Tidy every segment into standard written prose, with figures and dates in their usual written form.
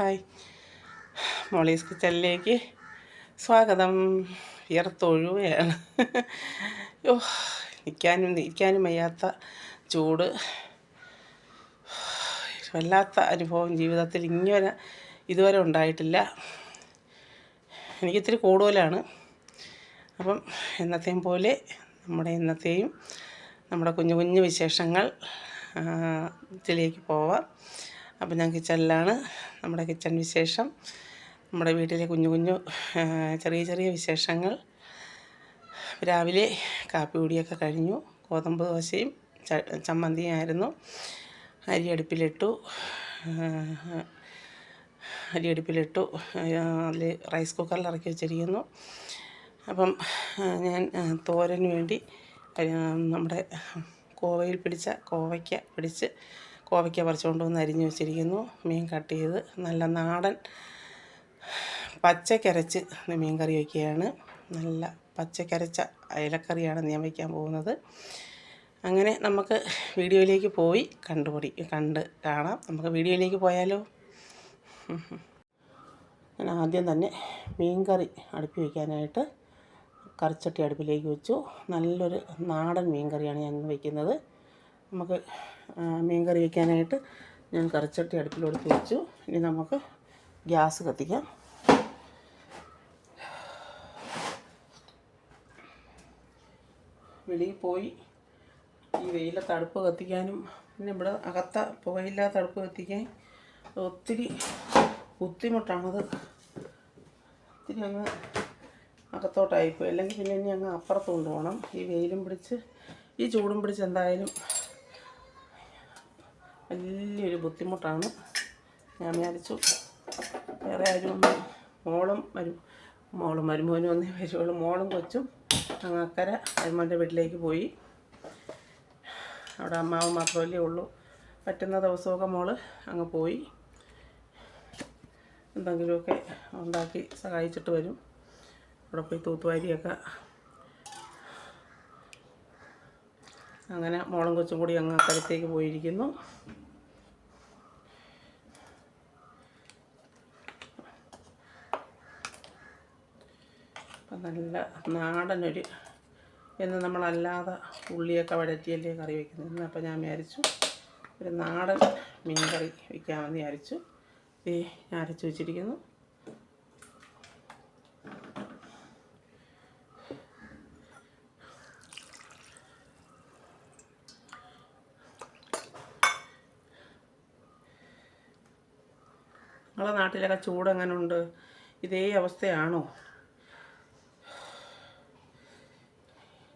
Hi, Molly's കിച്ചണിലേക്ക് സ്വാഗതം. വിയർത്തൊഴുകയാണ്. യോ, നിൽക്കാനും വയ്യാത്ത ചൂട്. വല്ലാത്ത അനുഭവം ജീവിതത്തിൽ ഇതുവരെ ഉണ്ടായിട്ടില്ല. എനിക്കിത്തിരി കൂടുതലാണ്. അപ്പം എന്നത്തെയും പോലെ നമ്മുടെ കുഞ്ഞു കുഞ്ഞു വിശേഷങ്ങൾ ഇതിലേക്ക് പോവാം. അപ്പം ഞാൻ കിച്ചണിലാണ്. നമ്മുടെ കിച്ചൺ വിശേഷം, നമ്മുടെ വീട്ടിലെ കുഞ്ഞു ചെറിയ ചെറിയ വിശേഷങ്ങൾ. രാവിലെ കാപ്പി കുടിയൊക്കെ കഴിഞ്ഞു. ഗോതമ്പ് ദോശയും ചമ്മന്തിയും ആയിരുന്നു. അരി അടുപ്പിലിട്ടു. അതിൽ റൈസ് കുക്കറിൽ ഇറക്കി വെച്ചിരിക്കുന്നു. അപ്പം ഞാൻ തോരന് വേണ്ടി നമ്മുടെ കോവയ്ക്ക പറിച്ചുകൊണ്ട് വന്ന് അരിഞ്ഞു വെച്ചിരിക്കുന്നു. മീൻ കട്ട് ചെയ്ത് നല്ല നാടൻ പച്ചക്കരച്ച് മീൻ കറി വയ്ക്കുകയാണ്. നല്ല പച്ചക്കരച്ച അയലക്കറിയാണ് ഞാൻ വയ്ക്കാൻ പോകുന്നത്. അങ്ങനെ നമുക്ക് വീഡിയോയിലേക്ക് പോയി കണ്ട് കാണാം. നമുക്ക് വീഡിയോയിലേക്ക് പോയാലോ? ഞാൻ ആദ്യം തന്നെ മീൻ കറി അടുപ്പിൽ വയ്ക്കാനായിട്ട് കറിച്ചട്ടി അടുപ്പിലേക്ക് വെച്ചു. നല്ലൊരു നാടൻ മീൻ കറിയാണ് ഞാൻ വയ്ക്കുന്നത്. നമുക്ക് മീൻ കറി വയ്ക്കാനായിട്ട് ഞാൻ കറിച്ചട്ടി അടുപ്പിലോട്ട് വെച്ചു. ഇനി നമുക്ക് ഗ്യാസ് കത്തിക്കാം. വെളിയിൽ പോയി ഈ വെയിലത്ത് അടുപ്പ് കത്തിക്കാനും പിന്നെ ഇവിടെ അകത്ത പുകയില്ലാത്ത അടുപ്പ് കത്തിക്കാൻ ഒത്തിരി ബുദ്ധിമുട്ടാണത്. ഒത്തിരി അങ്ങ് അകത്തോട്ടായിപ്പോയി. അല്ലെങ്കിൽ പിന്നെ ഇനി അങ്ങ് അപ്പുറത്ത് കൊണ്ടുപോകണം. ഈ ചൂടും പിടിച്ച് എന്തായാലും വലിയൊരു ബുദ്ധിമുട്ടാണ്. ഞാൻ വിചാരിച്ചു വേറെ ആരുമൊന്നും മോളും മരുമോനും ഒന്നേ വരുള്ളൂ. മോളും കൊച്ചും അങ്ങ് അക്കരെ മരുമോൻ്റെ വീട്ടിലേക്ക് പോയി. അവിടെ അമ്മാവ് മാത്രമല്ലേ ഉള്ളൂ. പറ്റുന്ന ദിവസമൊക്കെ മോള് അങ്ങ് പോയി എന്തെങ്കിലുമൊക്കെ ഉണ്ടാക്കി സഹായിച്ചിട്ട് വരും. അവിടെ പോയി തൂത്തുവാരിയൊക്കെ. അങ്ങനെ മോളും കൊച്ചും കൂടി അങ്ങ് അക്കരത്തേക്ക് പോയിരിക്കുന്നു. അപ്പം നല്ല നാടനൊരു എന്ന് നമ്മളല്ലാതെ ഉള്ളിയൊക്കെ വഴറ്റിയല്ലേ കറി വയ്ക്കുന്നത്. അപ്പം ഞാൻ വിചാരിച്ചു ഒരു നാടൻ മീൻ കറി വയ്ക്കാമെന്ന് വിചാരിച്ചു. ഞാൻ അരച്ച് വെച്ചിരിക്കുന്നു. നിങ്ങളുടെ നാട്ടിലൊക്കെ ചൂട് എങ്ങനെ ഉണ്ട്? ഇതേ അവസ്ഥയാണോ?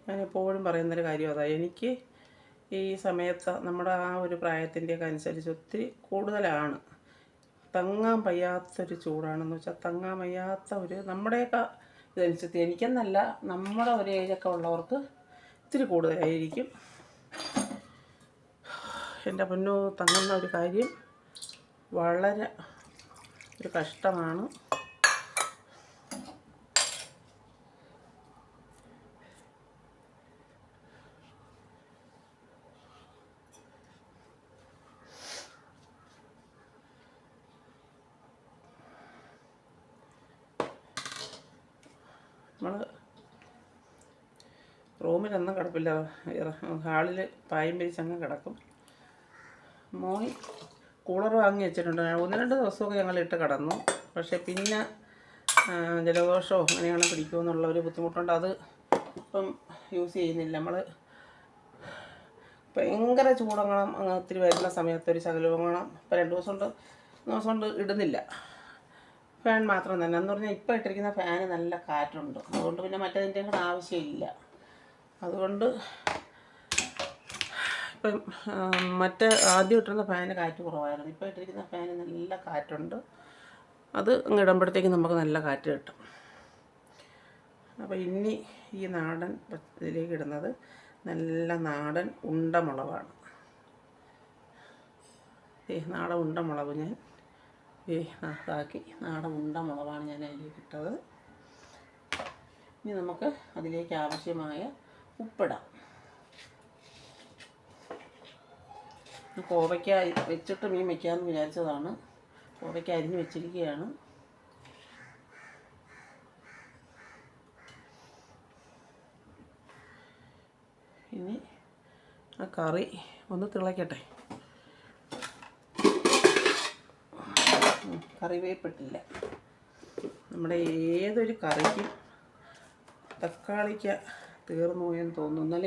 ഞാനെപ്പോഴും പറയുന്നൊരു കാര്യം അതാണ്. എനിക്ക് ഈ സമയത്ത് നമ്മുടെ ആ ഒരു പ്രായത്തിൻ്റെയൊക്കെ അനുസരിച്ച് ഒത്തിരി കൂടുതലാണ്. താങ്ങാൻ വയ്യാത്തൊരു ചൂടാണെന്ന് വെച്ചാൽ താങ്ങാൻ വയ്യാത്ത നമ്മുടെയൊക്കെ ഇതനുസരിച്ച് എനിക്കെന്നല്ല, നമ്മുടെ ഒരു ഏജൊക്കെ ഉള്ളവർക്ക് ഇത്തിരി കൂടുതലായിരിക്കും. എൻ്റെ പൊന്നോ, തങ്ങുന്ന ഒരു കാര്യം വളരെ ഒരു കഷ്ടമാണ്. നമ്മൾ റൂമിലൊന്നും കിടപ്പില്ല. ഹാളിൽ പായും പിരിച്ചങ്ങ് കിടക്കും. മോയി കൂളർ വാങ്ങി വെച്ചിട്ടുണ്ട്. 1-2 ദിവസമൊക്കെ ഞങ്ങളിട്ട് കിടന്നു. പക്ഷേ പിന്നെ ജലദോഷമോ അങ്ങനെയാണ് പിടിക്കുമെന്നുള്ള ഒരു ബുദ്ധിമുട്ടുണ്ട്. അത് ഇപ്പം യൂസ് ചെയ്യുന്നില്ല. നമ്മൾ ഭയങ്കര ചൂടങ്ങണം ഒത്തിരി വരുന്ന സമയത്ത് ഒരു ശകലമങ്ങണം ഇപ്പം 2 ദിവസം കൊണ്ട് ഇടുന്നില്ല. ഫാൻ മാത്രം തന്നെ എന്ന് പറഞ്ഞാൽ ഇപ്പം ഇട്ടിരിക്കുന്ന ഫാന് നല്ല കാറ്റുണ്ട്. അതുകൊണ്ട് പിന്നെ മറ്റേതിൻ്റെ കൂടെ ആവശ്യമില്ല. അതുകൊണ്ട് ഇപ്പം ആദ്യം ഇട്ടിരുന്ന ഫാന് കാറ്റ് കുറവായിരുന്നു. ഇപ്പം ഇട്ടിരിക്കുന്ന ഫാന് നല്ല കാറ്റുണ്ട്. അത് അങ്ങ് ഇടുമ്പോഴത്തേക്കും നമുക്ക് നല്ല കാറ്റ് കിട്ടും. അപ്പോൾ ഇനി ഈ നാടൻ ഇതിലേക്ക് ഇടുന്നത് നല്ല നാടൻ ഉണ്ടമുളകാണ്. നാടൻ ഉണ്ടമുളക് ഞാൻ ആക്കി നാടൻ ഉണ്ടമുളകാണ് ഞാൻ അതിലേക്ക് ഇട്ടത്. ഇനി നമുക്ക് അതിലേക്ക് ആവശ്യമായ ഉപ്പിടാം. കോവയ്ക്ക വെച്ചിട്ട് മീൻ വയ്ക്കാമെന്ന് വിചാരിച്ചതാണ്. കോവയ്ക്ക് അരിഞ്ഞ് വെച്ചിരിക്കുകയാണ്. ഇനി ആ കറി ഒന്ന് തിളയ്ക്കട്ടെ. കറിവേപ്പിട്ടില്ല. നമ്മുടെ ഏതൊരു കറിക്കും തക്കാളിക്ക തീർന്നു പോയെന്ന് തോന്നുന്നു.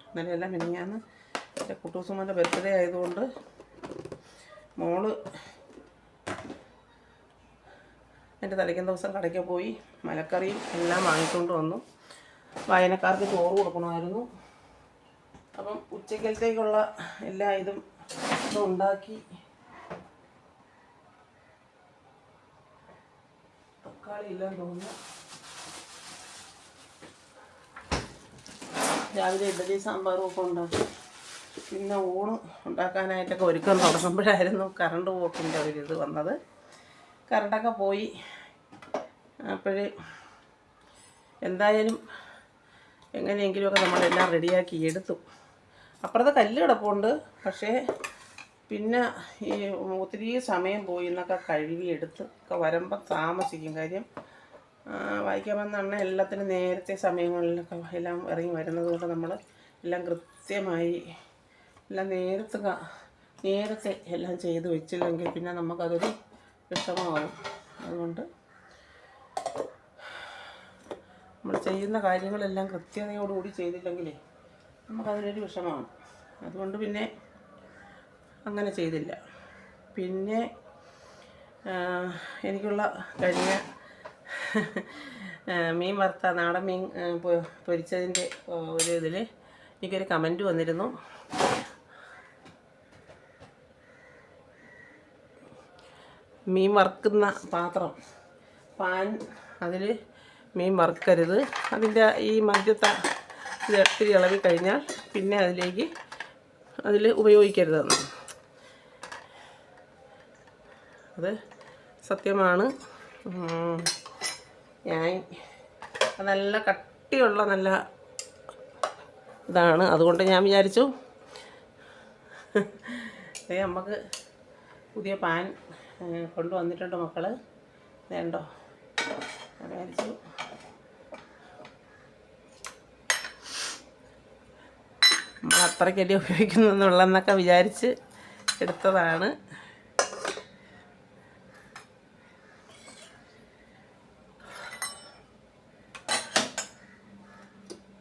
ഇന്നലെ എല്ലാം മിനിഞ്ഞാന്ന് എൻ്റെ കുട്ടൂസുമ്മൻ്റെ ബർത്ത്ഡേ ആയതുകൊണ്ട് മോള് എൻ്റെ തലേക്കുന്ന ദിവസം കടയ്ക്ക് പോയി മലക്കറിയും എല്ലാം വാങ്ങിക്കൊണ്ട് വന്നു. വായനക്കാർക്ക് ചോറ് കൊടുക്കണമായിരുന്നു. അപ്പം ഉച്ചക്കലത്തേക്കുള്ള എല്ലാ ഇതും ഉണ്ടാക്കി. തക്കാളി ഇല്ലെന്ന് തോന്നുന്നു. രാവിലെ ഇഡ്ഡലി സാമ്പാറും ഒക്കെ ഉണ്ടാക്കി. പിന്നെ ഊണ് ഉണ്ടാക്കാനായിട്ടൊക്കെ ഒരുക്കം തുടങ്ങുമ്പോഴായിരുന്നു കറണ്ട് പോക്കിൻ്റെ ഒരിത് വന്നത്. കറണ്ടൊക്കെ പോയി. അപ്പോൾ എന്തായാലും എങ്ങനെയെങ്കിലുമൊക്കെ നമ്മളെല്ലാം റെഡിയാക്കി എടുത്തു. അപ്പുറത്തെ കല്ല് കിടപ്പുണ്ട്. പക്ഷേ പിന്നെ ഈ ഒത്തിരി സമയം പോയി എന്നൊക്കെ കഴുകി എടുത്ത് ഒക്കെ വരുമ്പം താമസിക്കും. കാര്യം വായിക്കാൻ വന്ന അണ്ണ എല്ലാത്തിനും നേരത്തെ സമയങ്ങളിലൊക്കെ എല്ലാം ഇറങ്ങി വരുന്നത് കൊണ്ട് നമ്മൾ എല്ലാം കൃത്യമായി എല്ലാം നേരത്തെ എല്ലാം ചെയ്ത് വെച്ചില്ലെങ്കിൽ പിന്നെ നമുക്കതൊരു വിഷമമാകും. അതുകൊണ്ട് നമ്മൾ ചെയ്യുന്ന കാര്യങ്ങളെല്ലാം കൃത്യതയോടുകൂടി ചെയ്തില്ലെങ്കിലേ നമുക്കതിനൊരു വിഷമമാണ്. അതുകൊണ്ട് പിന്നെ അങ്ങനെ ചെയ്തില്ല. പിന്നെ എനിക്കുള്ള കഴിഞ്ഞ മീൻ വറുത്ത നാടൻ മീൻ പൊരിച്ചതിൻ്റെ ഒരു ഇതിൽ എനിക്കൊരു കമൻറ്റ് വന്നിരുന്നു. മീൻ വറുക്കുന്ന പാൻ അതിൽ മീൻ വറുക്കരുത്. അതിൻ്റെ ഈ മധ്യത്തെ ഇത് ഇത്തിരി ഇളവി കഴിഞ്ഞാൽ പിന്നെ അതിൽ ഉപയോഗിക്കരുതെന്ന്. അത് സത്യമാണ്. ഞാൻ നല്ല കട്ടിയുള്ള നല്ല ഇതാണ്. അതുകൊണ്ട് ഞാൻ വിചാരിച്ചു നമുക്ക് പുതിയ പാൻ കൊണ്ടുവന്നിട്ടുണ്ട് മക്കൾ. വേണ്ടോ ഞാൻ വിചാരിച്ചു നമ്മൾ അത്രയ്ക്കല്ലേ ഉപയോഗിക്കുന്നുള്ളെന്നൊക്കെ വിചാരിച്ച് എടുത്തതാണ്.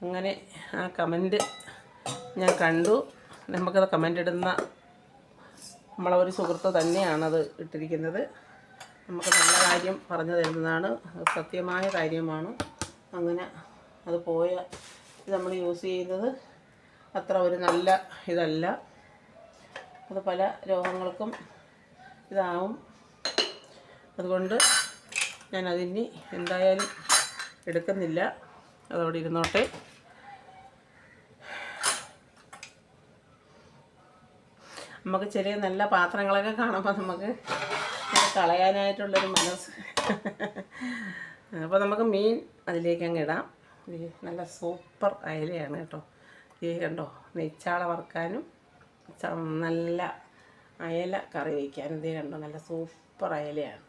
അങ്ങനെ ആ കമൻറ്റ് ഞാൻ കണ്ടു. നമുക്കത് കമൻ്റ് ഇടുന്ന നമ്മളെ ഒരു സുഹൃത്ത് തന്നെയാണത് ഇട്ടിരിക്കുന്നത്. നമുക്ക് നല്ല കാര്യം പറഞ്ഞു തരുന്നതാണ്. സത്യമായ കാര്യമാണ്. അങ്ങനെ അത് ഇത് നമ്മൾ യൂസ് ചെയ്യുന്നത് അത്ര ഒരു നല്ല ഇതല്ല. അത് പല രോഗങ്ങൾക്കും ഇതാവും. അതുകൊണ്ട് ഞാനതിന് എന്തായാലും എടുക്കുന്നില്ല. അതോടെ ഇരുന്നോട്ടെ. നമുക്ക് ചെറിയ നല്ല പാത്രങ്ങളൊക്കെ കാണുമ്പോൾ നമുക്ക് കളയാനായിട്ടുള്ളൊരു മനസ്സ്. അപ്പോൾ നമുക്ക് മീൻ അതിലേക്ക് അങ്ങ് ഇടാം. നല്ല സൂപ്പർ അയലയാണ് കേട്ടോ. ഈ കണ്ടോ, നെയ്ച്ചാള വറുക്കാനും നല്ല അയല കറി വയ്ക്കാനും ഇതേ കണ്ടോ, നല്ല സൂപ്പർ അയലയാണ്.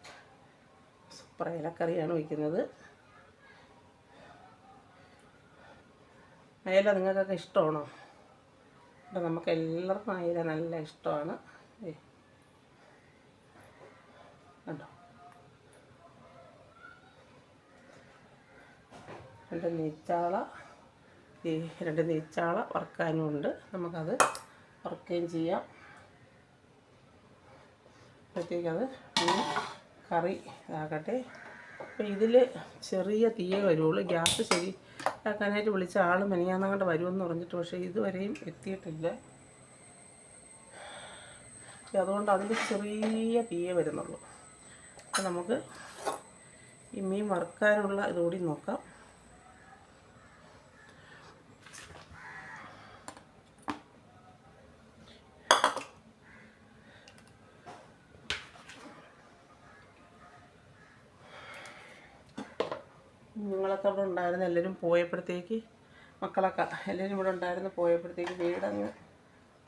സൂപ്പർ അയലക്കറിയാണ് വയ്ക്കുന്നത്. അയല നിങ്ങൾക്കൊക്കെ ഇഷ്ടമാണോ? അപ്പം നമുക്ക് എല്ലാവർക്കും അയല നല്ല ഇഷ്ടമാണ്. കണ്ടോ, രണ്ട് നെയ്ച്ചാള വറുക്കാനും ഉണ്ട്. നമുക്കത് വറുക്കുകയും ചെയ്യാം. അപ്പോഴത്തേക്കത് കറി ഇതാക്കട്ടെ. അപ്പോൾ ഇതിൽ ചെറിയ തീയെ വരുള്ളൂ. ഗ്യാസ് ശരിയാക്കാനായിട്ട് വിളിച്ച ആൾ മെനിയാന്നങ്ങോട്ട് വരുമെന്ന് പറഞ്ഞിട്ട് പക്ഷേ ഇതുവരെയും എത്തിയിട്ടില്ല. അതുകൊണ്ട് അതിൽ ചെറിയ തീയെ വരുന്നുള്ളൂ. അപ്പോൾ നമുക്ക് ഈ മീൻ വറുക്കാനുള്ള ഇതുകൂടി നോക്കാം. നിങ്ങളൊക്കെ ഇവിടെ ഉണ്ടായിരുന്നു. എല്ലാവരും പോയപ്പോഴത്തേക്ക് മക്കളൊക്കെ എല്ലാവരും ഇവിടെ ഉണ്ടായിരുന്നു. പോയപ്പോഴത്തേക്ക് വീടങ്ങ്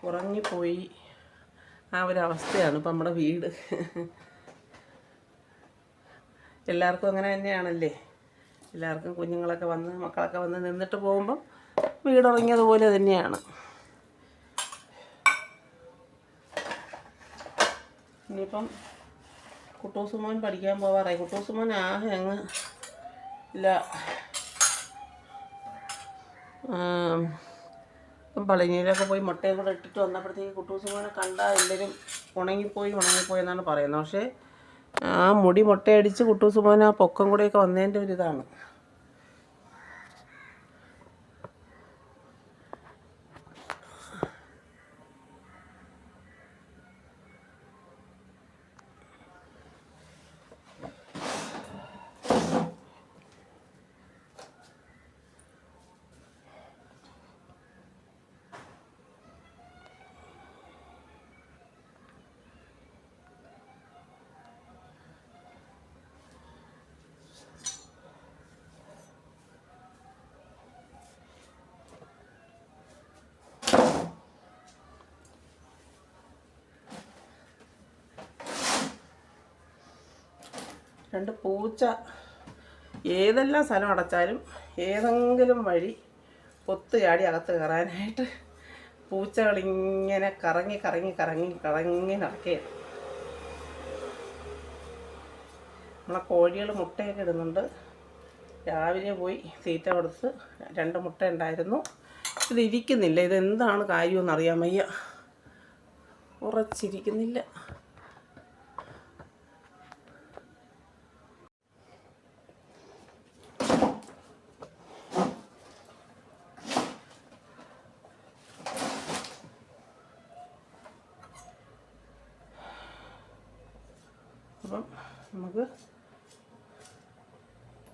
ഉറങ്ങിപ്പോയി. ആ ഒരു അവസ്ഥയാണ് ഇപ്പം നമ്മുടെ വീട്. എല്ലാവർക്കും അങ്ങനെ തന്നെയാണല്ലേ. എല്ലാവർക്കും കുഞ്ഞുങ്ങളൊക്കെ വന്ന് മക്കളൊക്കെ വന്ന് നിന്നിട്ട് പോകുമ്പം വീടുറങ്ങിയതുപോലെ തന്നെയാണ്. ഇനിയിപ്പം കുട്ടൂസുമോൻ പഠിക്കാൻ പോവാറായി. കുട്ടൂസുമോൻ ആകെ അങ്ങ് ഇല്ല ഇപ്പം പളനിയിലൊക്കെ പോയി മുട്ടയും കൂടെ ഇട്ടിട്ട് വന്നപ്പോഴത്തേക്ക് കുട്ടൂസുമോനെ കണ്ടാൽ എല്ലാവരും ഉണങ്ങിപ്പോയി എന്നാണ് പറയുന്നത്. പക്ഷേ ആ മുടി മുട്ടയടിച്ച് കുട്ടൂസുമോൻ ആ പൊക്കം കൂടെയൊക്കെ വന്നതിൻ്റെ ഒരിതാണ്. രണ്ട് പൂച്ച ഏതെല്ലാം സ്ഥലം അടച്ചാലും ഏതെങ്കിലും വഴി പൊത്ത് ചാടി അകത്ത് കയറാനായിട്ട് പൂച്ചകളിങ്ങനെ കറങ്ങി നടക്കുകയാണ്. നമ്മളെ കോഴികൾ മുട്ടയൊക്കെ ഇടുന്നുണ്ട്. രാവിലെ പോയി തീറ്റ കൊടുത്ത് 2 മുട്ട ഉണ്ടായിരുന്നു. ഇതിരിക്കുന്നില്ല. ഇതെന്താണ് കാര്യമെന്ന് അറിയാൻ വയ്യ. ഉറച്ചിരിക്കുന്നില്ല. അപ്പം നമുക്ക്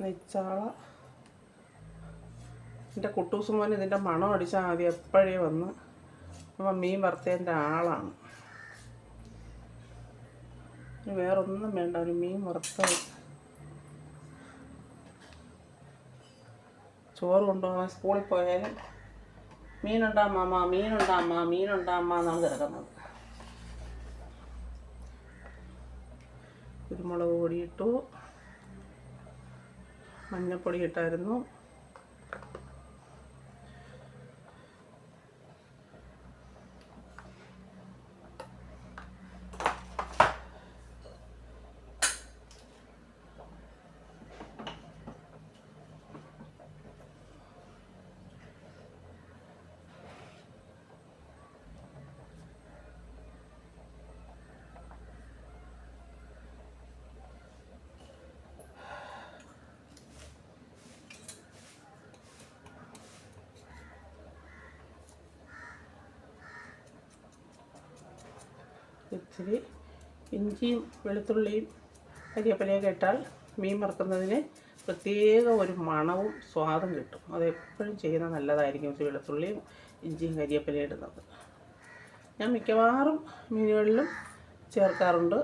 നെയ്ച്ചാള എൻ്റെ കുട്ടൂസുമോൻ ഇതിൻ്റെ മണം അടിച്ചാൽ ആദ്യം എപ്പോഴേ വന്ന് അപ്പം മീൻ വറുത്തതിൻ്റെ ആളാണ്. വേറൊന്നും വേണ്ട, ഒരു മീൻ വറുത്ത ചോറ് കൊണ്ടുപോകാൻ സ്കൂളിൽ പോയാലും മീനുണ്ടാമ്മ എന്നാണ് കിടക്കുന്നത്. കുരുമുളക് പൊടി ഇട്ടു, മഞ്ഞൾപ്പൊടി ഇട്ടായിരുന്നു. ഇച്ചിരി ഇഞ്ചിയും വെളുത്തുള്ളിയും കരിവേപ്പിലയൊക്കെ ഇട്ടാൽ മീൻ വറുക്കുന്നതിന് പ്രത്യേക ഒരു മണവും സ്വാദും കിട്ടും. അതെപ്പോഴും ചെയ്യുന്നത് നല്ലതായിരിക്കും. ഇച്ചിരി വെളുത്തുള്ളിയും ഇഞ്ചിയും കരിവേപ്പിലയും ഇടുന്നത് ഞാൻ മിക്കവാറും മീനുകളിലും ചേർക്കാറുണ്ട്.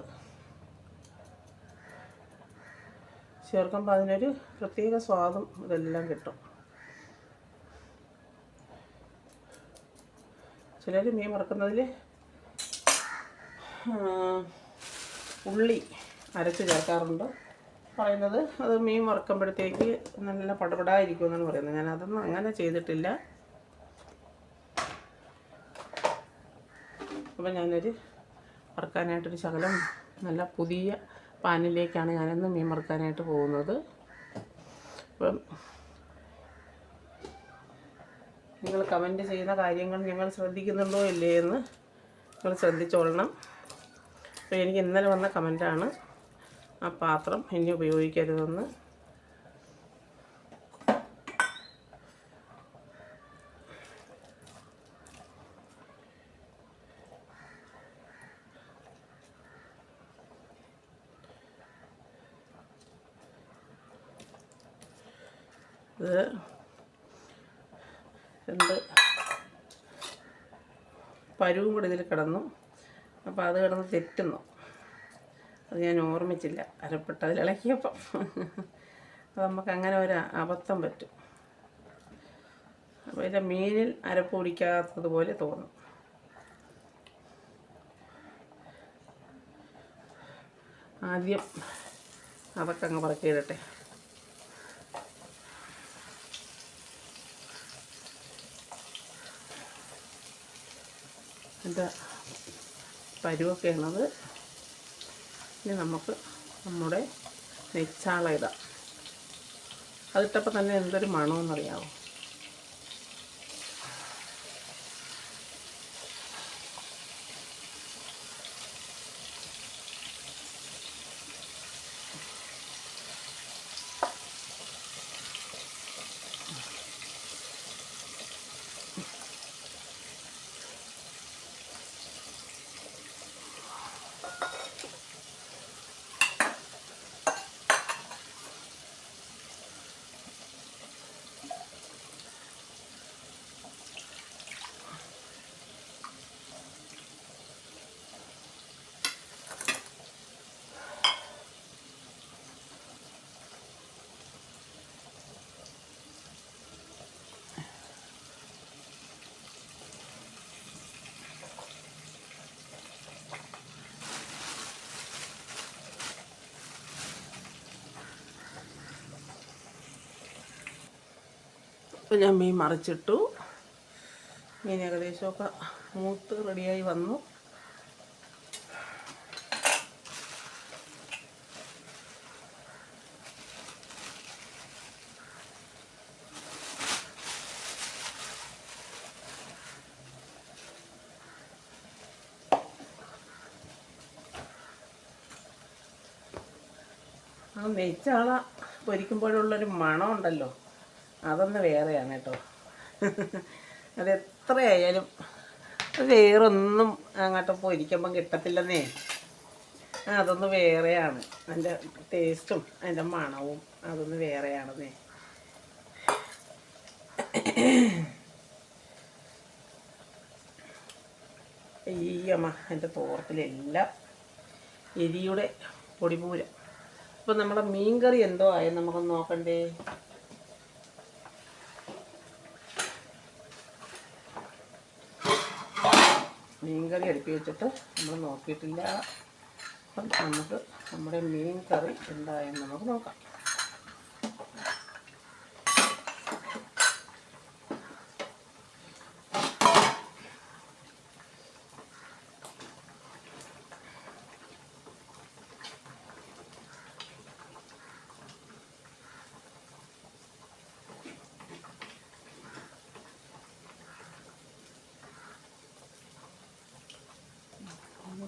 ചേർക്കുമ്പോൾ അതിനൊരു പ്രത്യേക സ്വാദും ഇതെല്ലാം കിട്ടും. ചിലർ മീൻ വറുക്കുന്നതിൽ ഉള്ളി അരച്ച് ചേർക്കാറുണ്ട്. പറയുന്നത് അത് മീൻ വറുക്കുമ്പോഴത്തേക്ക് നല്ല പടപടായിരിക്കുമെന്നാണ് പറയുന്നത്. ഞാനതൊന്നും അങ്ങനെ ചെയ്തിട്ടില്ല. അപ്പം ഞാനൊരു വറുക്കാനായിട്ടൊരു ശകലം നല്ല പുതിയ പാനിലേക്കാണ് ഞാനിന്ന് മീൻ വറുക്കാനായിട്ട് പോകുന്നത്. അപ്പം നിങ്ങൾ കമൻറ്റ് ചെയ്യുന്ന കാര്യങ്ങൾ ഞങ്ങൾ ശ്രദ്ധിക്കുന്നുണ്ടോ ഇല്ലേ എന്ന് നിങ്ങൾ ശ്രദ്ധിച്ചോളണം. അപ്പോൾ എനിക്ക് ഇന്നലെ വന്ന കമൻറ്റാണ് ആ പാത്രം ഇനി ഉപയോഗിക്കരുതെന്ന്. ഇത് രണ്ട് പരുവും കൂടി ഇതിൽ കിടന്നു. അപ്പോൾ അത് കിടന്ന് തെറ്റുന്നു. അത് ഞാൻ ഓർമ്മിച്ചില്ല അരപ്പിട്ട് അതിൽ ഇളക്കിയപ്പം. അത് നമുക്കങ്ങനെ ഒരു അബദ്ധം പറ്റും. അപ്പോൾ ഇതിൻ്റെ മീനിൽ അരപ്പ് പിടിക്കാത്തതുപോലെ തോന്നും. ആദ്യം അതൊക്കെ അങ്ങ് പറക്കിയിടട്ടെ. എൻ്റെ പരുവൊക്കെയാണത്. ഇനി നമുക്ക് നമ്മുടെ നെയ്ച്ചാള ഇടാം. അതിട്ടപ്പോൾ തന്നെ എന്തൊരു മണമെന്നറിയാമോ? അപ്പോൾ ഞാൻ മീൻ മറിച്ചിട്ടു. മീൻ ഏകദേശമൊക്കെ മൂത്ത് റെഡിയായി വന്നു. ആ നെയ്ച്ചാള പൊരിക്കുമ്പോഴുള്ളൊരു മണമുണ്ടല്ലോ, അതൊന്ന് വേറെയാണ് കേട്ടോ. അതെത്രയായാലും വേറൊന്നും അങ്ങോട്ട് പൊരിക്കുമ്പം കിട്ടത്തില്ലെന്നേ. അതൊന്ന് വേറെയാണ്, അതിൻ്റെ ടേസ്റ്റും അതിൻ്റെ മണവും അതൊന്ന് വേറെയാണെന്നേ. അയ്യമ്മ, എൻ്റെ തോർത്തിലെല്ലാം എരിയുടെ പൊടിപൂരം. അപ്പോൾ നമ്മുടെ മീൻ കറി എന്തോ ആയി നമുക്കൊന്ന് നോക്കണ്ടേ. മീൻ കറി അടുപ്പി വെച്ചിട്ട് നമ്മൾ നോക്കിയിട്ടില്ല. അപ്പം നമുക്ക് നമ്മുടെ മീൻ കറി എന്തായെന്ന് നമുക്ക് നോക്കാം.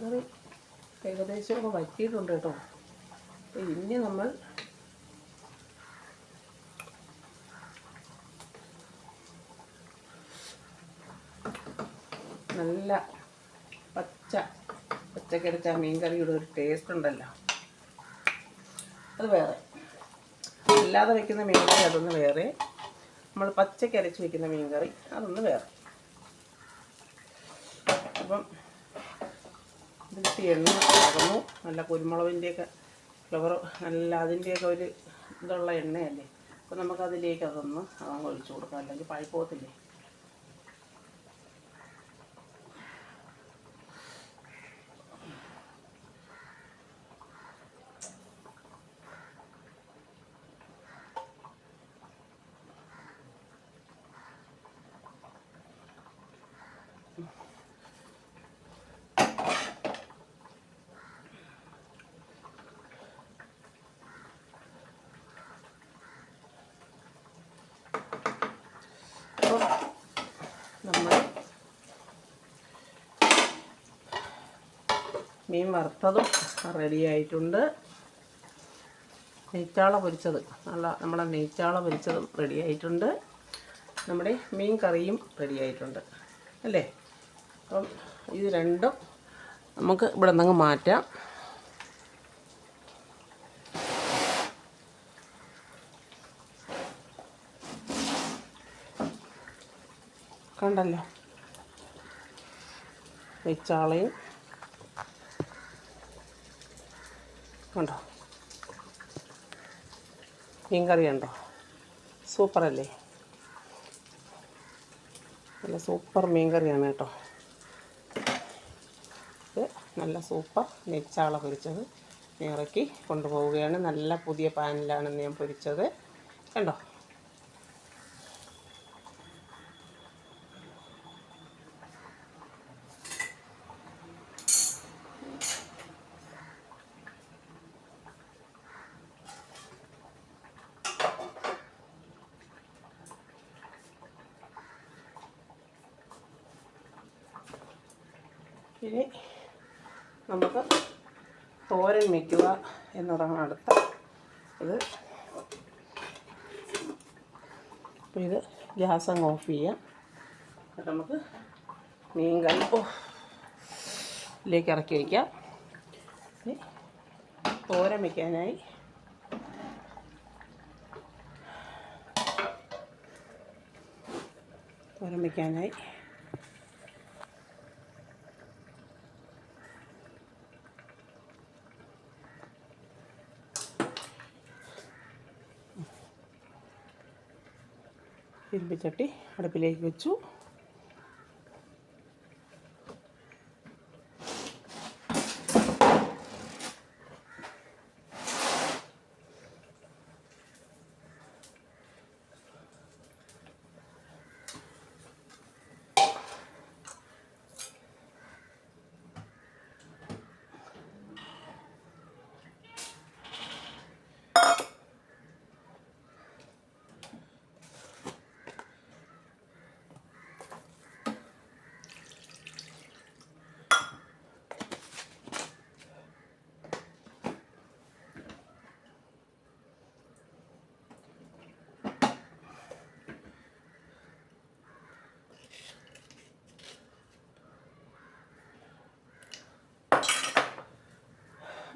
കറി ഏകദേശമൊക്കെ വറ്റിയിട്ടുണ്ട് കേട്ടോ. ഇനി നമ്മൾ നല്ല പച്ചക്കരച്ച മീൻ കറിയുടെ ഒരു ടേസ്റ്റ് ഉണ്ടല്ലോ, അത് വേറെ. അല്ലാതെ വെക്കുന്ന മീൻ കറി അതൊന്ന് വേറെ, നമ്മൾ പച്ചക്കരച്ച് വെക്കുന്ന മീൻ കറി അതൊന്ന് വേറെ. അപ്പം ഇതിട്ട് എണ്ണ അകന്നു, നല്ല കുരുമുളകിൻ്റെയൊക്കെ ഫ്ലവർ, നല്ല അതിൻ്റെയൊക്കെ ഒരു ഇതുള്ള എണ്ണയല്ലേ. അപ്പോൾ നമുക്കതിലേക്ക് അതൊന്ന് ഒഴിച്ചു കൊടുക്കാം, അല്ലെങ്കിൽ പഴുപ്പോകത്തില്ലേ. നമ്മൾ മീൻ വറുത്തതും റെഡിയായിട്ടുണ്ട്. നെയ്ച്ചാള പൊരിച്ചത്, നമ്മുടെ നെയ്ച്ചാള പൊരിച്ചതും റെഡിയായിട്ടുണ്ട്. നമ്മുടെ മീൻ കറിയും റെഡിയായിട്ടുണ്ട് അല്ലേ. അപ്പം ഇത് രണ്ടും നമുക്ക് ഇവിടെ നിന്നങ്ങ് മാറ്റാം. കണ്ടല്ലോ, നെയ്ച്ചാളയും കണ്ടോ, മീൻ കറി ഉണ്ടോ, സൂപ്പറല്ലേ. നല്ല സൂപ്പർ മീൻ കറിയാണ് കേട്ടോ. ഇത് നല്ല സൂപ്പർ നെയ്ച്ചാള പൊരിച്ചത് ഇറക്കി കൊണ്ടുപോവുകയാണ്. നല്ല പുതിയ പാനിലാണ് ഞാൻ പൊരിച്ചത്, കണ്ടോ. ഇനി നമുക്ക് തോരൻ വയ്ക്കുക എന്നതാണ് അടുത്ത ഇത്. അപ്പോൾ ഇത് ഗ്യാസ് അങ്ങ് ഓഫ് ചെയ്യാം. എന്നിട്ട് നമുക്ക് മീൻ കറി ഇതിലേക്ക് ഇറക്കി വയ്ക്കാം. ഇനി തോരൻ വയ്ക്കാനായി ഇരുമ്പിച്ചട്ടി അടുപ്പിലേക്ക് വെച്ചു.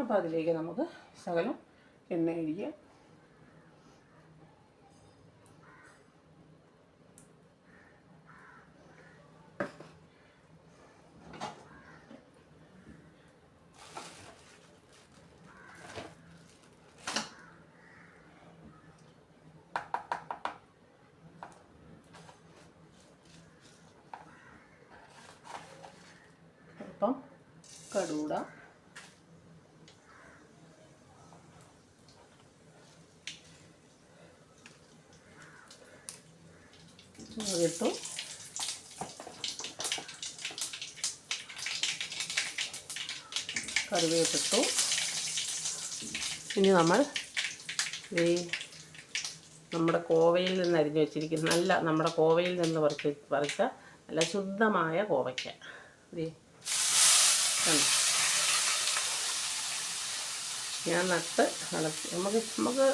അപ്പോൾ അതിലേക്ക് നമുക്ക് ശകലം എണ്ണ ഒഴിക്കുക. അപ്പം കടുക് ഇട്ടു. കറിവേപ്പിട്ടു. ഇനി നമ്മൾ നമ്മുടെ കോവയിൽ നിന്ന് അരിഞ്ഞു വെച്ചിരിക്കുന്ന നമ്മുടെ കോവയിൽ നിന്ന് പറിച്ച നല്ല ശുദ്ധമായ കോവയ്ക്ക ഞാൻ നട്ട് വളർത്തി. നമുക്ക്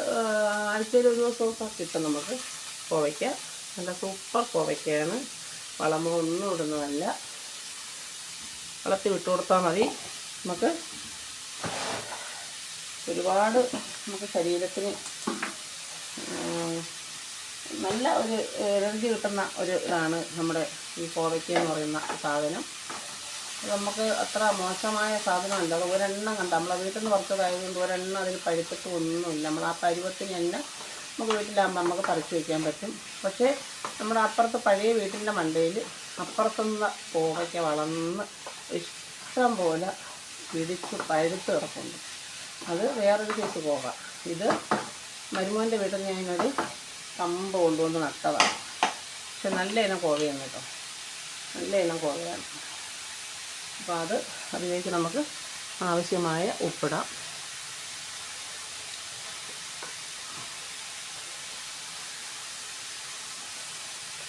ആഴ്ചയിൽ ഒരു ദിവസമൊക്കെ കിട്ടും നമുക്ക് കോവയ്ക്ക. നല്ല സൂപ്പർ കോവയ്ക്കയാണ്. വളമോ ഒന്നും ഇടുന്നതല്ല. വളർത്തി വിട്ടു കൊടുത്താൽ മതി. നമുക്ക് ഒരുപാട് ശരീരത്തിന് നല്ല ഒരു എനർജി കിട്ടുന്ന ഒരു ഇതാണ് നമ്മുടെ ഈ കോവയ്ക്ക എന്ന് പറയുന്ന സാധനം. നമുക്ക് അത്ര മോശമായ സാധനമല്ല. അത് ഒരെണ്ണം കണ്ട നമ്മളെ വീട്ടിൽ നിന്ന് പറിച്ചതായതുകൊണ്ട് ഒരെണ്ണം അതിൽ പഴുത്തിട്ട് ഒന്നുമില്ല. നമ്മൾ ആ പരുവത്തിന് തന്നെ നമുക്ക് വീട്ടിലാകുമ്പോൾ നമുക്ക് പറിച്ച് വയ്ക്കാൻ പറ്റും. പക്ഷേ നമ്മുടെ അപ്പുറത്ത് പഴയ വീട്ടിൻ്റെ മണ്ടയിൽ അപ്പുറത്തുനിന്ന് കോവയ്ക്ക വളർന്ന് ഇഷ്ടം പോലെ പിടിച്ച് പഴുത്ത് കിടക്കുന്നുണ്ട്. അത് വേറൊരു കേസ് പോകാം. ഇത് മരുമോൻ്റെ വീട്ടിൽ ഞാനൊരു കമ്പ് കൊണ്ടുവന്ന് നട്ടതാണ്. പക്ഷെ നല്ല ഇനം കോവയാണ് കേട്ടോ, നല്ല ഇനം കോവയാണ്. അപ്പോൾ അതിലേക്ക് നമുക്ക് ആവശ്യമായ ഉപ്പിടാം.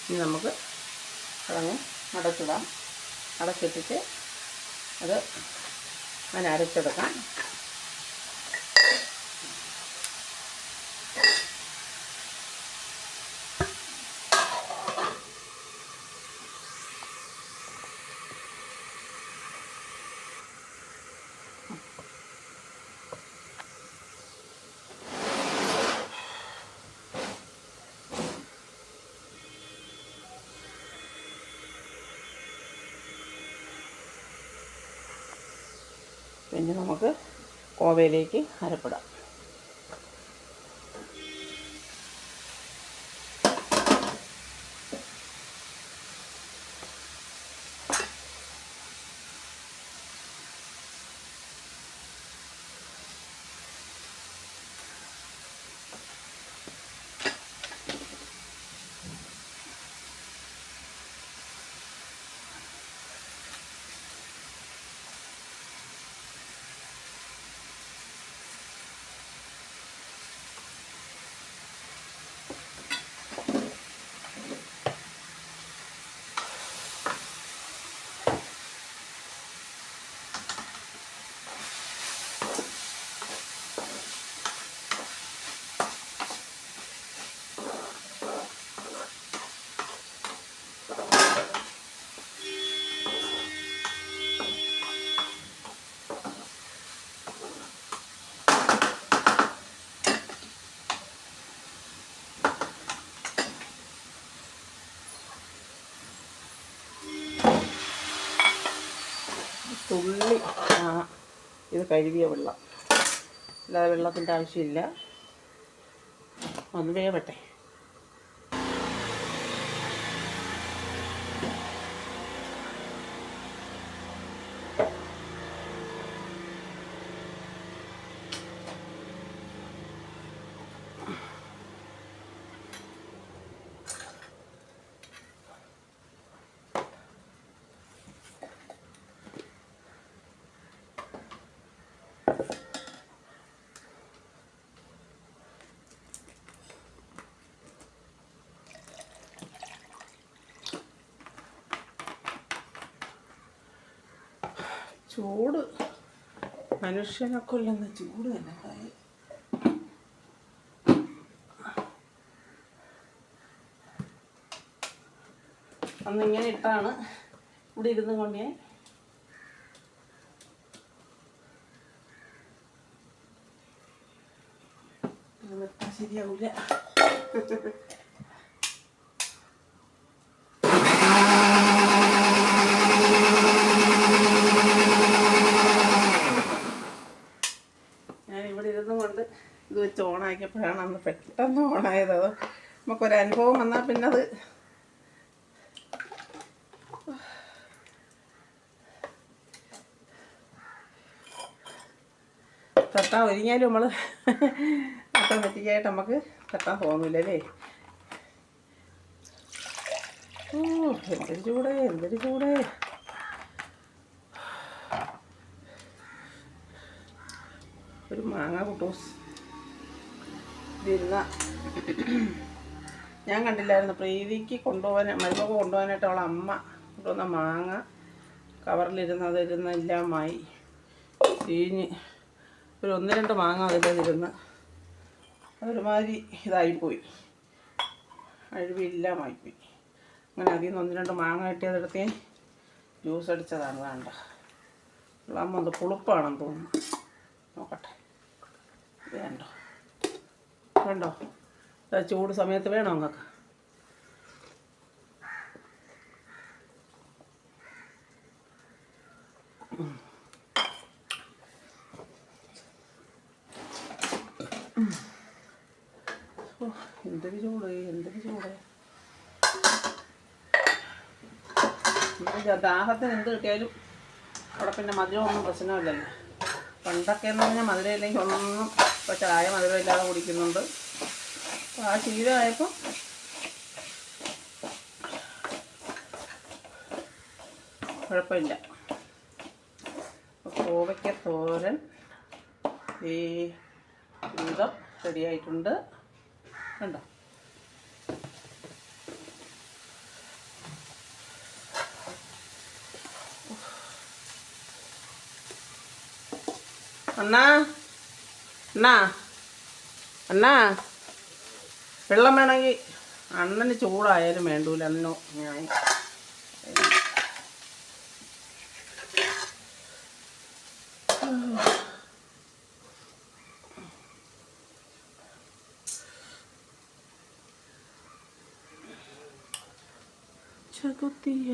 ഇനി നമുക്ക് അതങ്ങ് അടച്ചിടാം. അടച്ചിട്ടിട്ട് അത് അങ്ങനെ അരച്ചെടുക്കാം. പിന്നെ നമുക്ക് കോവയിലേക്ക് അരപ്പിടാം. തുള്ളി ഇത് കഴുകിയ വെള്ളം, അല്ലാതെ വെള്ളത്തിൻ്റെ ആവശ്യമില്ല. ഒന്ന് വേവട്ടെ. ചൂട് മനുഷ്യനെ കൊല്ലുന്ന ചൂട് തന്നെ ഉണ്ടായി. അന്നിങ്ങനെ ഇട്ടാണ് ഇവിടെ ഇരുന്ന് കൊണ്ട് ഞാൻ ശരിയാവില്ല. ഞാനിവിടെ ഇരുന്നും കൊണ്ട് ഇത് വെച്ച് ഓണാക്കിയപ്പോഴാണ് അന്ന് പെട്ടെന്ന് ഓണായത്. അത് നമുക്കൊരനുഭവം വന്നാൽ പിന്നെ അത് തട്ടാൻ ഒരുങ്ങിയാലും നമ്മൾ ഓട്ടോമാറ്റിക്കായിട്ട് നമുക്ക് തട്ടാൻ തോന്നില്ലല്ലേ. എന്തൊരു ചൂടേ, എന്തൊരു ചൂടേ. ഒരു മാങ്ങ കുട്ടൂസ് ഇരുന്ന ഞാൻ കണ്ടില്ലായിരുന്നു. പ്രീതിക്ക് മരുമക കൊണ്ടുപോകാനായിട്ട് അവളെ അമ്മ കൊണ്ടുവന്ന മാങ്ങ കവറിലിരുന്ന് എല്ലാമായി ചീഞ്ഞ് ഒരു 1-2 മാങ്ങ അതിലിരുന്ന് അതൊരുമാതിരി ഇതായിപ്പോയി, അഴിവില്ലാമായിപ്പോയി. അങ്ങനെ അതിൽ നിന്ന് 1-2 മാങ്ങ കിട്ടിയതെടുത്ത് ജ്യൂസ് അടിച്ചതാണ്. വേണ്ട അമ്മ പുളിപ്പാണെന്ന് തോന്നുന്നു. നോക്കട്ടെ, വേണ്ടോ വേണ്ടോ? ചൂട് സമയത്ത് വേണോ നിങ്ങൾക്ക്? എന്തൊരു ചൂട്, എന്തൊരു ചൂട്. ദാഹത്തിന് എന്ത് കിട്ടിയാലും അവിടെ പിന്നെ മധുരമൊന്നും പ്രശ്നമില്ലല്ലോ. പണ്ടൊക്കെ എന്ന് പറഞ്ഞാൽ മധുരം ഇല്ലെങ്കിൽ ഒന്നും, ഇപ്പോൾ ചായ മധുരം ഇല്ലാതെ കുടിക്കുന്നുണ്ട്. അപ്പോൾ ആ ശീലമായപ്പോൾ കുഴപ്പമില്ല. കോവയ്ക്ക തോരൻ ഈ വിധം റെഡിയായിട്ടുണ്ട്. കണ്ടോ? അണ്ണാ അണ്ണാ അണ്ണാ വെള്ളം വേണമെങ്കിൽ അണ്ണന് ചൂടായാലും വേണ്ടൂല. അണ്ണനോ ഞാൻ ചകുത്തിയ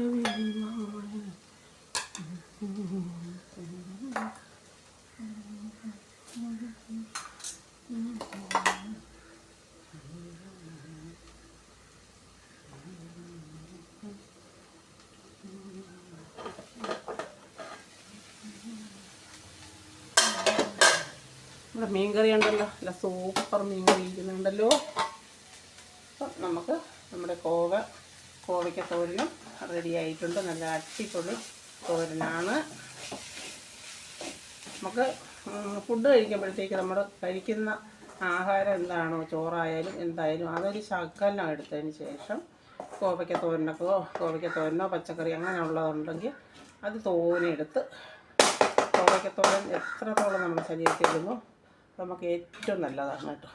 ഇവിടെ മീൻകറി ഉണ്ടല്ലോ, അല്ല സൂപ്പർ മീൻകറി ഇരിക്കുന്നുണ്ടല്ലോ. അപ്പം നമുക്ക് നമ്മുടെ കോവയ്ക്ക തോരനും റെഡി ആയിട്ടുണ്ട്. നല്ല അടിപൊളി തോരനാണ്. നമുക്ക് ഫുഡ് കഴിക്കുമ്പോഴത്തേക്ക് നമ്മൾ കഴിക്കുന്ന ആഹാരം എന്താണോ, ചോറായാലും എന്തായാലും അതൊരു ശകലം എടുത്തതിന് ശേഷം കോവയ്ക്ക തോരനോ പച്ചക്കറി അങ്ങനെയുള്ളതുണ്ടെങ്കിൽ അത് തോനെടുത്ത് കോവയ്ക്ക തോരൻ എത്രത്തോളം നമ്മുടെ ശരീരത്തിൽ ഇടുന്നു നമുക്ക് ഏറ്റവും നല്ലതാണ് കേട്ടോ.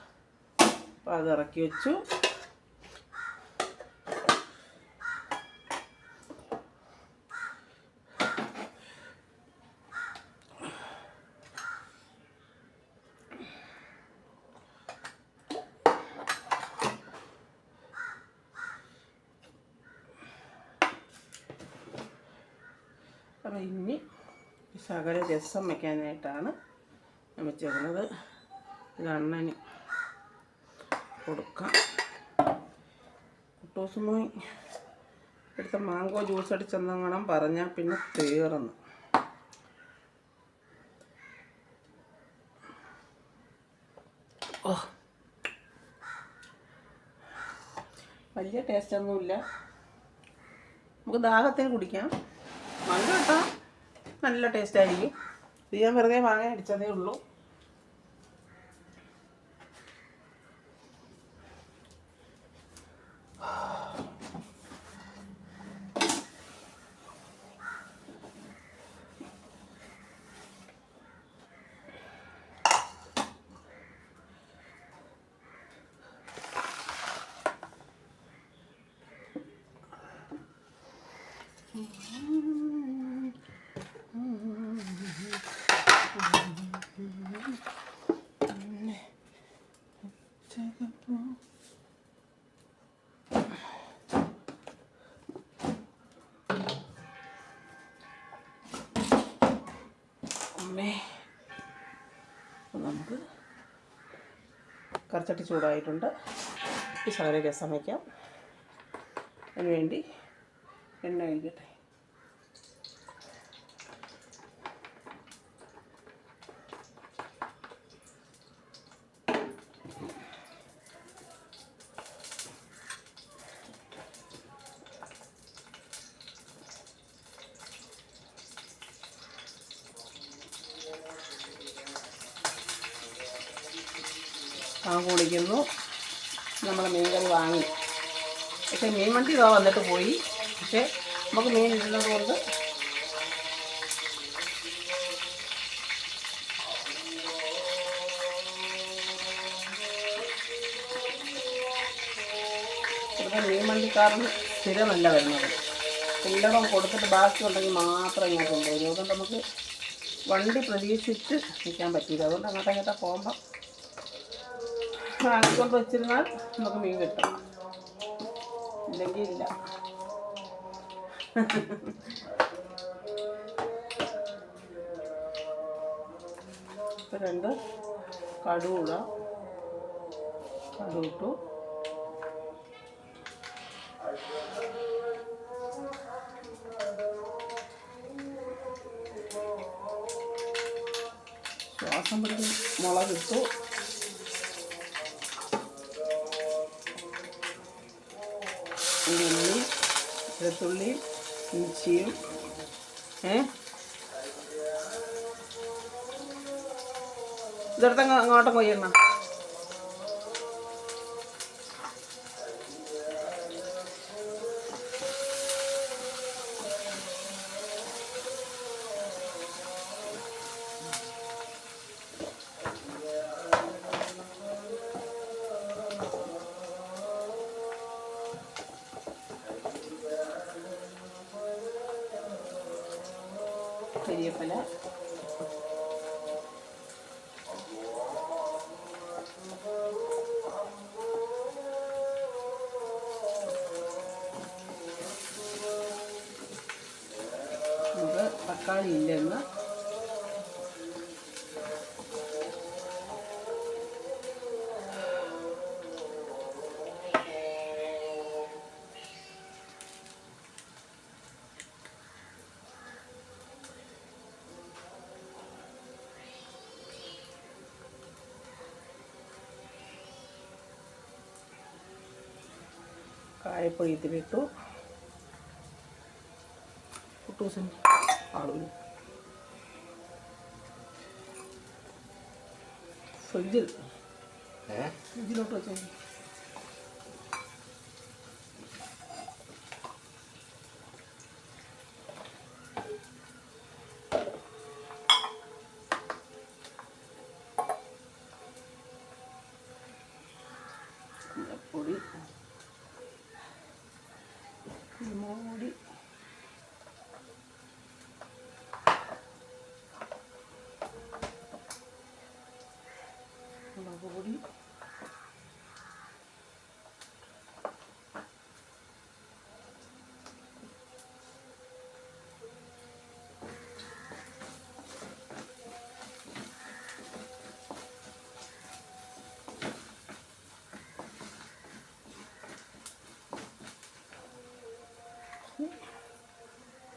അപ്പോൾ അത് ഇറക്കി വെച്ചു. അപ്പോൾ ഇനി ശകല രസം വയ്ക്കാനായിട്ടാണ് ഞാൻ വെച്ചേക്കുന്നത്. ഇത് അണ്ണന് കൊടുക്കാം. കുട്ടൂസുമായി എടുത്ത മാങ്കോ ജ്യൂസ് അടിച്ചെന്നെങ്ങണം പറഞ്ഞാൽ പിന്നെ തീർന്നു. വലിയ ടേസ്റ്റൊന്നുമില്ല. നമുക്ക് ദാഹത്തിന് കുടിക്കാം. മധുരം ഇട്ടാൽ നല്ല ടേസ്റ്റായിരിക്കും. ഇത് ഞാൻ വെറുതെ വാങ്ങാൻ അടിച്ചതേ ഉള്ളൂ. നമുക്ക് കറിച്ചട്ടി ചൂടായിട്ടുണ്ട്. ഈ ശകല രസം വയ്ക്കാം. അതിനുവേണ്ടി എണ്ണ ഒഴിക്കട്ടെ. കുളിക്കുന്നു. നമ്മൾ മീൻ കറി വാങ്ങി. പക്ഷേ മീൻ വണ്ടി വന്നിട്ട് പോയി. പക്ഷേ നമുക്ക് മീൻ ഇടുന്നത് കൊണ്ട് ഇവിടെ മീൻ വണ്ടിക്കാരന് സ്ഥിരമല്ല വരുന്നത്. എല്ലാം കൊടുത്തിട്ട് ബാക്കിയുണ്ടെങ്കിൽ മാത്രം ഇങ്ങോട്ട് കൊണ്ടുവരും. അതുകൊണ്ട് നമുക്ക് വണ്ടി പ്രതീക്ഷിച്ച് നിൽക്കാൻ പറ്റില്ല. അതുകൊണ്ട് അങ്ങോട്ടങ്ങോട്ട് പോകുമ്പം വാങ്ങിക്കൊണ്ട് വെച്ചിരുന്നാൽ നമുക്ക് മീൻ കിട്ടും. ഇല്ലെങ്കിൽ ഇല്ല. ഇപ്പം 2 കടുവ കടുവിട്ടു. ശ്വാസം പിടിച്ച് മുളകിട്ടു. ഉള്ളി, വെളുത്തുള്ളി, ഇഞ്ചിയും ഇതെടുത്ത് അങ്ങോട്ടും കൊയ്യണം. കരിവേപ്പില, നമുക്ക് തക്കാളി ഇല്ലെന്ന് കായപ്പൊടി ഇതിലിട്ടു. കുട്ടൂസിന് ആളൂര് ഫ്രിഡ്ജിലോട്ട് വെച്ചേ. പൊടി കുരുമുളക് പൊടി, മുളക് പൊടി,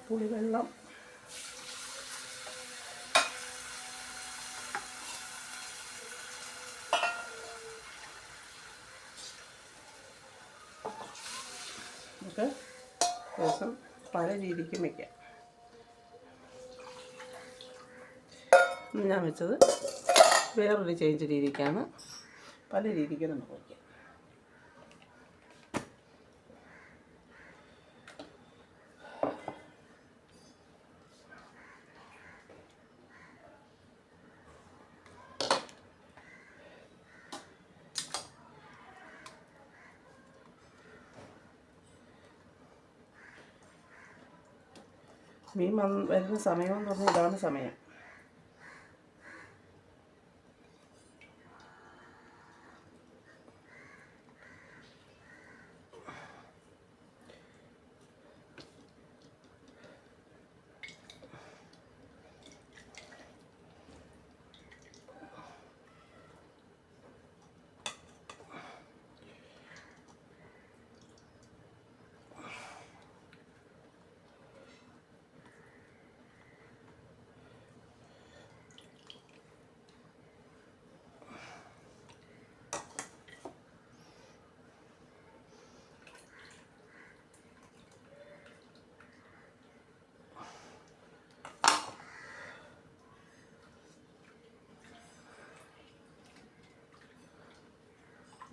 പുളിവെള്ളം, നമുക്ക് രസം പല രീതിക്കും വയ്ക്കാം. ഞാൻ വെച്ചത് വേറൊരു ചേഞ്ച് രീതിക്കാണ്. പല രീതിക്ക് നമുക്ക് വയ്ക്കാം. മീൻ വരുന്ന സമയമെന്ന് പറഞ്ഞാൽ ഇതാണ് സമയം.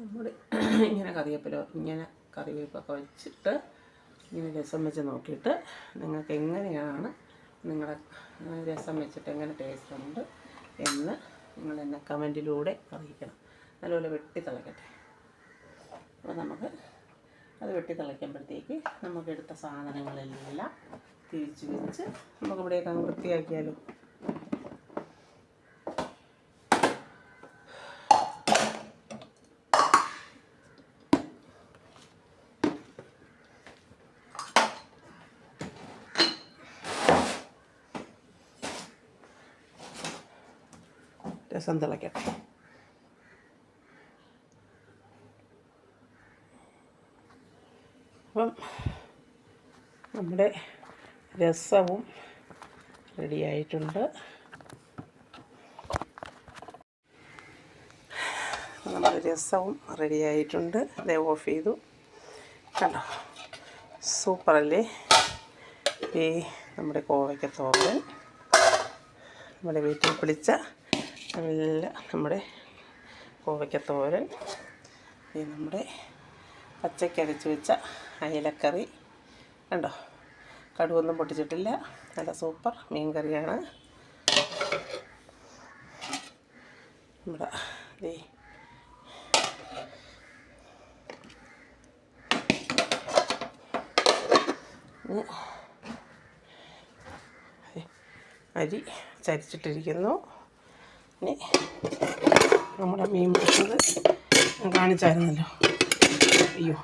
നമ്മൾ ഇങ്ങനെ കറിവേപ്പൊക്കെ വെച്ചിട്ട് ഇങ്ങനെ രസം വെച്ച് നോക്കിയിട്ട് നിങ്ങൾക്ക് എങ്ങനെയാണ് നിങ്ങളുടെ രസം വെച്ചിട്ട് എങ്ങനെ ടേസ്റ്റ് ഉണ്ട് എന്ന് നിങ്ങൾ എന്നെ കമൻറ്റിലൂടെ അറിയിക്കണം. നല്ലപോലെ വെട്ടി തിളക്കട്ടെ. അപ്പോൾ നമുക്ക് അത് വെട്ടി തിളയ്ക്കുമ്പോഴത്തേക്ക് നമുക്കെടുത്ത സാധനങ്ങളെല്ലാം തിരിച്ച് വെച്ച് നമുക്കിവിടെയൊക്കെ അങ്ങ് വൃത്തിയാക്കിയാലോ. രസം തിളയ്ക്കട്ടെ. അപ്പം നമ്മുടെ രസവും റെഡിയായിട്ടുണ്ട്. ഇത് ഓഫ് ചെയ്തു. കണ്ടോ, സൂപ്പറല്ലേ? ഈ നമ്മുടെ കോവയ്ക്കത്തോരൻ, നമ്മുടെ വീട്ടിൽ പിടിച്ച നല്ല നമ്മുടെ കോവയ്ക്കത്തോരൻ, ഈ നമ്മുടെ പച്ചക്കരച്ച് വെച്ച അയലക്കറി. കണ്ടോ, കടുവൊന്നും പൊട്ടിച്ചിട്ടില്ല. നല്ല സൂപ്പർ മീൻ കറിയാണ്. നമ്മുടെ അരി ചരിച്ചിട്ടിരിക്കുന്നു. ഇനി നമ്മുടെ മീൻ പൊരിച്ചത് ഞാൻ കാണിച്ചായിരുന്നല്ലോ. അയ്യോ,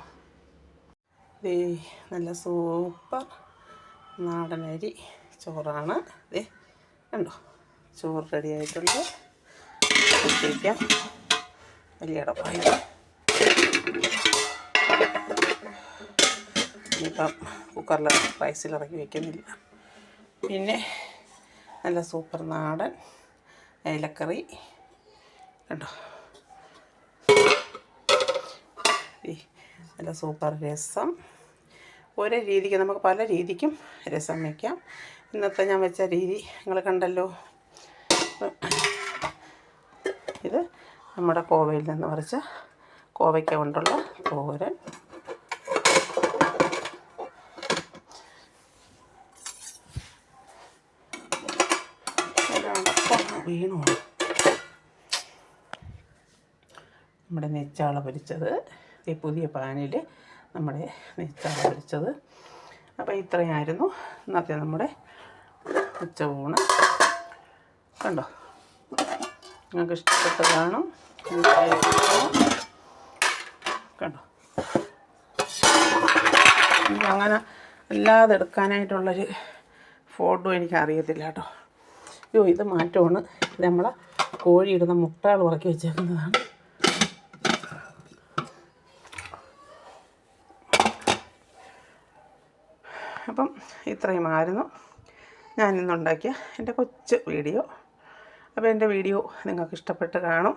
നല്ല സൂപ്പർ നാടൻ അരി ചോറാണ്. കണ്ടോ, ചോറ് റെഡി ആയിട്ടുണ്ട്. വയ്ക്കാം വലിയ അടപ്പായി. ഇനിയിപ്പം കുക്കറിൽ റൈസിലിറക്കി വയ്ക്കുന്നില്ല. പിന്നെ നല്ല സൂപ്പർ നാടൻ അയലക്കറി. കണ്ടോ, നല്ല സൂപ്പർ രസം. ഓരോ രീതിക്ക് നമുക്ക് പല രീതിക്കും രസം വയ്ക്കാം. ഇന്നത്തെ ഞാൻ വെച്ച രീതി നിങ്ങൾ കണ്ടല്ലോ. ഇത് നമ്മുടെ കോവയിൽ നിന്ന് പറിച്ച കോവയ്ക്ക കൊണ്ടുള്ള തോരൻ. വീണു. നമ്മുടെ നെച്ചാള പൊരിച്ചത്, ഈ പുതിയ പാനിൽ നമ്മുടെ നെച്ചാള പൊരിച്ചത്. അപ്പോൾ ഇത്രയായിരുന്നു ഇന്നത്തെ നമ്മുടെ ഉച്ചയൂണ്. കണ്ടോ, നിങ്ങൾക്ക് ഇഷ്ടപ്പെട്ട് കാണും. കണ്ടോ, അങ്ങനെ അല്ലാതെ എടുക്കാനായിട്ടുള്ളൊരു ഫോട്ടോ എനിക്ക് അറിയത്തില്ല കേട്ടോ. അയ്യോ, ഇത് മാറ്റമാണ്. ഇത് നമ്മളെ കോഴിയിടുന്ന മുട്ടകൾ ഉറക്കി വെച്ചേക്കുന്നതാണ്. അപ്പം ഇത്രയുമായിരുന്നു ഞാനിന്നുണ്ടാക്കിയ എൻ്റെ കൊച്ചു വീഡിയോ. അപ്പോൾ എൻ്റെ വീഡിയോ നിങ്ങൾക്ക് ഇഷ്ടപ്പെട്ട് കാണും.